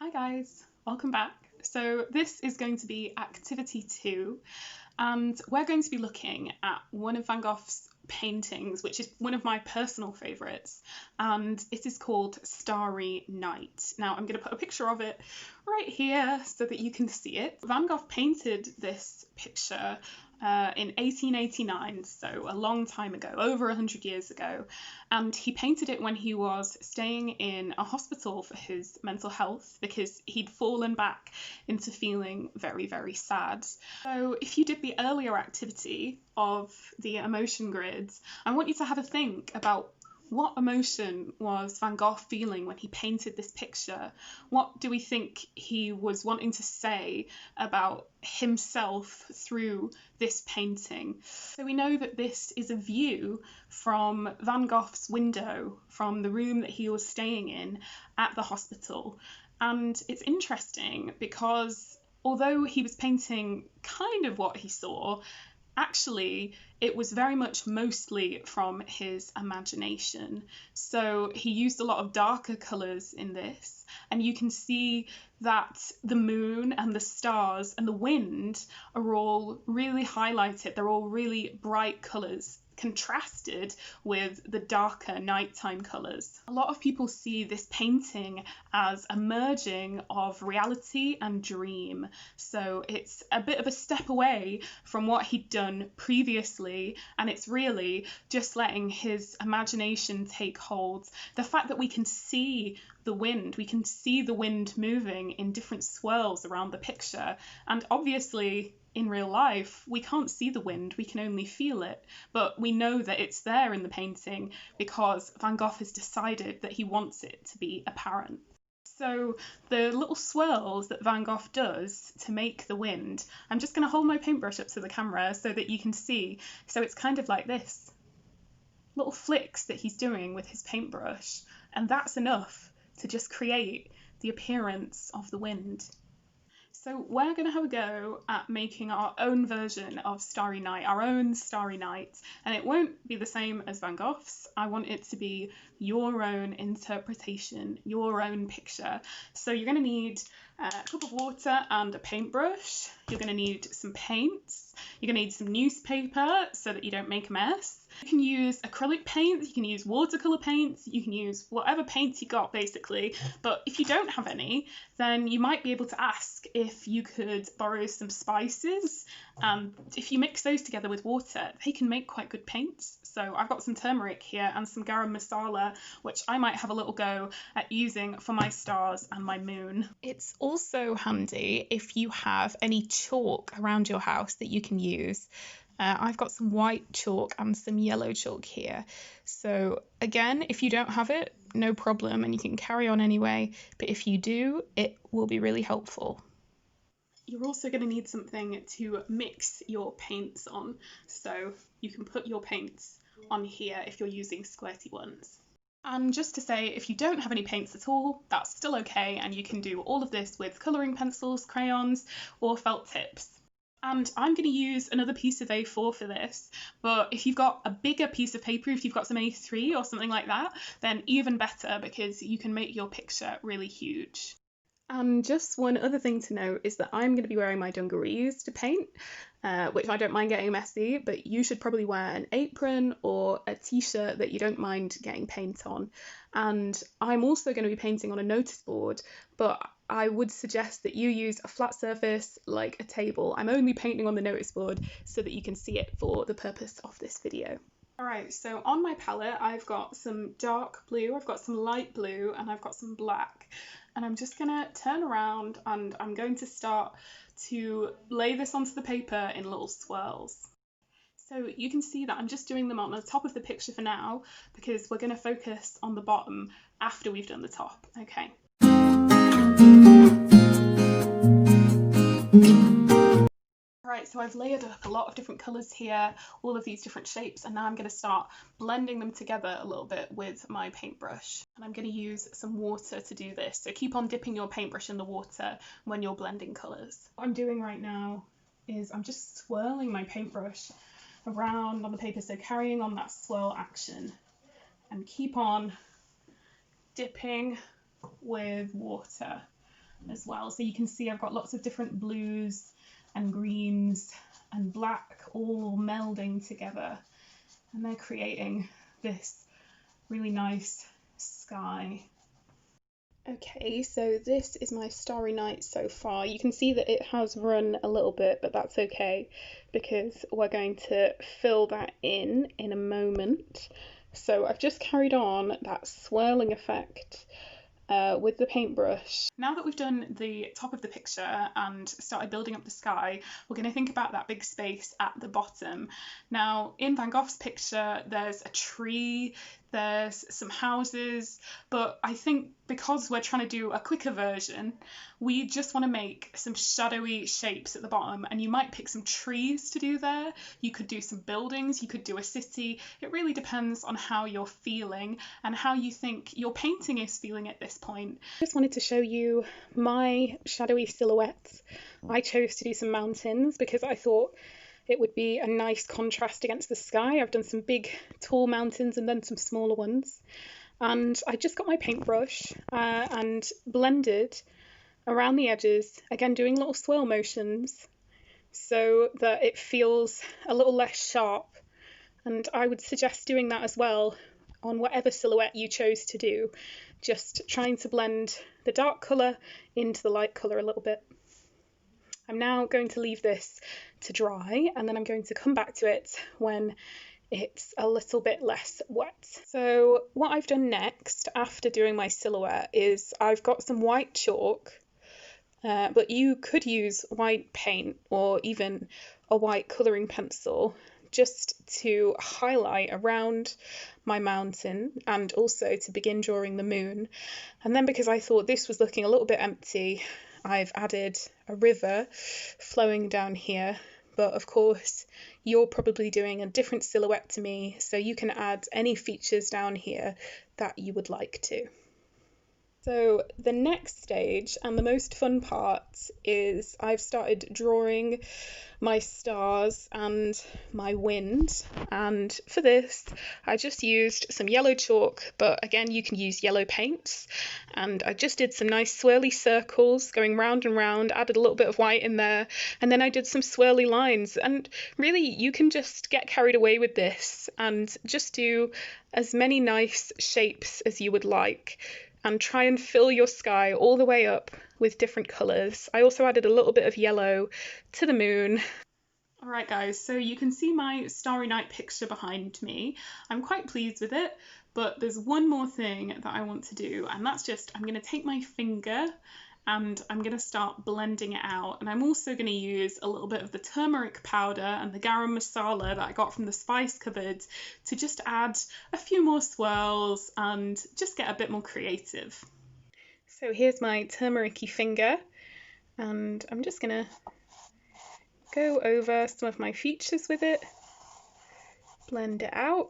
Hi guys, welcome back. So this is going to be activity 2 and we're going to be looking at one of Van Gogh's paintings, which is one of my personal favourites, and it is called Starry Night. Now I'm going to put a picture of it right here so that you can see it. Van Gogh painted this picture in 1889, so a long time ago, over 100 years ago, and he painted it when he was staying in a hospital for his mental health because he'd fallen back into feeling very, very sad. So if you did the earlier activity of the emotion grids, I want you to have a think about what emotion was Van Gogh feeling when he painted this picture? What do we think he was wanting to say about himself through this painting? So we know that this is a view from Van Gogh's window from the room that he was staying in at the hospital. And it's interesting because although he was painting kind of what he saw, actually, it was very much mostly from his imagination. So he used a lot of darker colours in this, and you can see that the moon and the stars and the wind are all really highlighted. They're all really bright colours, contrasted with the darker nighttime colours. A lot of people see this painting as a merging of reality and dream. So it's a bit of a step away from what he'd done previously, and it's really just letting his imagination take hold. The fact that we can see the wind moving in different swirls around the picture, and obviously in real life we can't see the wind, we can only feel it, but we know that it's there in the painting because Van Gogh has decided that he wants it to be apparent. So the little swirls that Van Gogh does to make the wind, I'm just going to hold my paintbrush up to the camera so that you can see. So it's kind of like this, little flicks that he's doing with his paintbrush, and that's enough to just create the appearance of the wind. So we're going to have a go at making our own version of Starry Night, our own Starry Night, and it won't be the same as Van Gogh's. I want it to be your own interpretation, your own picture. So you're going to need a cup of water and a paintbrush. You're going to need some paints. You're going to need some newspaper so that you don't make a mess. You can use acrylic paints, you can use watercolour paints, you can use whatever paints you got basically, but if you don't have any, then you might be able to ask if you could borrow some spices, and if you mix those together with water, they can make quite good paints. So I've got some turmeric here and some garam masala, which I might have a little go at using for my stars and my moon. It's also handy if you have any chalk around your house that you can use. I've got some white chalk and some yellow chalk here. So again, if you don't have it, no problem, and you can carry on anyway. But if you do, it will be really helpful. You're also going to need something to mix your paints on. So you can put your paints on here if you're using squirty ones. And just to say, if you don't have any paints at all, that's still okay, and you can do all of this with colouring pencils, crayons, or felt tips. And I'm going to use another piece of A4 for this, but if you've got a bigger piece of paper, if you've got some A3 or something like that, then even better, because you can make your picture really huge. And just one other thing to note is that I'm going to be wearing my dungarees to paint, which I don't mind getting messy, but you should probably wear an apron or a t-shirt that you don't mind getting paint on. And I'm also going to be painting on a notice board, but I would suggest that you use a flat surface like a table. I'm only painting on the notice board so that you can see it for the purpose of this video. Alright, so on my palette I've got some dark blue, I've got some light blue, and I've got some black. And I'm just going to turn around and I'm going to start to lay this onto the paper in little swirls. So you can see that I'm just doing them on the top of the picture for now, because we're going to focus on the bottom after we've done the top. Okay. Right, so I've layered up a lot of different colours here, all of these different shapes, and now I'm going to start blending them together a little bit with my paintbrush. And I'm going to use some water to do this, so keep on dipping your paintbrush in the water when you're blending colours. What I'm doing right now is I'm just swirling my paintbrush around on the paper, so carrying on that swirl action, and keep on dipping with water. as well. So you can see I've got lots of different blues and greens and black all melding together, and they're creating this really nice sky. Okay, so this is my Starry Night so far. You can see that it has run a little bit, but that's okay because we're going to fill that in a moment. So I've just carried on that swirling effect with the paintbrush. Now that we've done the top of the picture and started building up the sky, we're going to think about that big space at the bottom. Now, in Van Gogh's picture, there's a tree, there's some houses, but I think because we're trying to do a quicker version, we just want to make some shadowy shapes at the bottom, and you might pick some trees to do there. You could do some buildings, you could do a city. It really depends on how you're feeling and how you think your painting is feeling at this point. I just wanted to show you my shadowy silhouettes. I chose to do some mountains because I thought it would be a nice contrast against the sky. I've done some big tall mountains and then some smaller ones. And I just got my paintbrush and blended around the edges, again doing little swirl motions so that it feels a little less sharp. And I would suggest doing that as well on whatever silhouette you chose to do, just trying to blend the dark colour into the light colour a little bit. I'm now going to leave this to dry, and then I'm going to come back to it when it's a little bit less wet. So what I've done next after doing my silhouette is I've got some white chalk, but you could use white paint or even a white colouring pencil just to highlight around my mountain and also to begin drawing the moon. And then because I thought this was looking a little bit empty, I've added a river flowing down here, but of course you're probably doing a different silhouette to me, so you can add any features down here that you would like to. So the next stage and the most fun part is I've started drawing my stars and my wind, and for this I just used some yellow chalk, but again you can use yellow paints, and I just did some nice swirly circles going round and round, added a little bit of white in there, and then I did some swirly lines. And really you can just get carried away with this and just do as many nice shapes as you would like and try and fill your sky all the way up with different colours. I also added a little bit of yellow to the moon. Alright guys, so you can see my Starry Night picture behind me. I'm quite pleased with it, but there's one more thing that I want to do, and that's just, I'm going to take my finger and I'm going to start blending it out. And I'm also going to use a little bit of the turmeric powder and the garam masala that I got from the spice cupboard to just add a few more swirls and just get a bit more creative. So here's my turmeric-y finger, and I'm just going to go over some of my features with it, blend it out.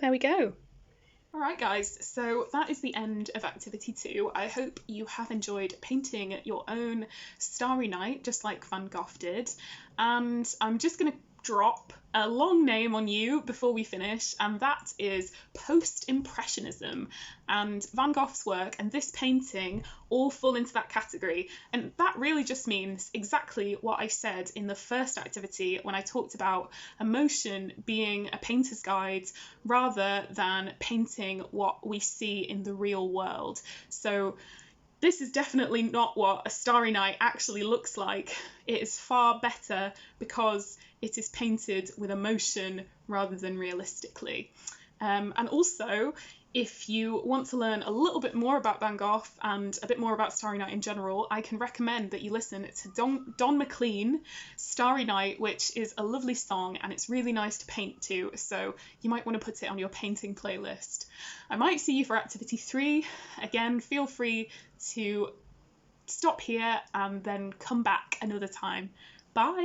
There we go. Alright guys, so that is the end of activity 2. I hope you have enjoyed painting your own Starry Night just like Van Gogh did, and I'm just going to drop a long name on you before we finish, and that is post-impressionism. And Van Gogh's work and this painting all fall into that category, and that really just means exactly what I said in the first activity when I talked about emotion being a painter's guide rather than painting what we see in the real world. So this is definitely not what a Starry Night actually looks like. It is far better because it is painted with emotion rather than realistically. And also, if you want to learn a little bit more about Van Gogh and a bit more about Starry Night in general, I can recommend that you listen to Don McLean, Starry Night, which is a lovely song and it's really nice to paint to, so you might want to put it on your painting playlist. I might see you for activity 3. Again, feel free to stop here and then come back another time. Bye!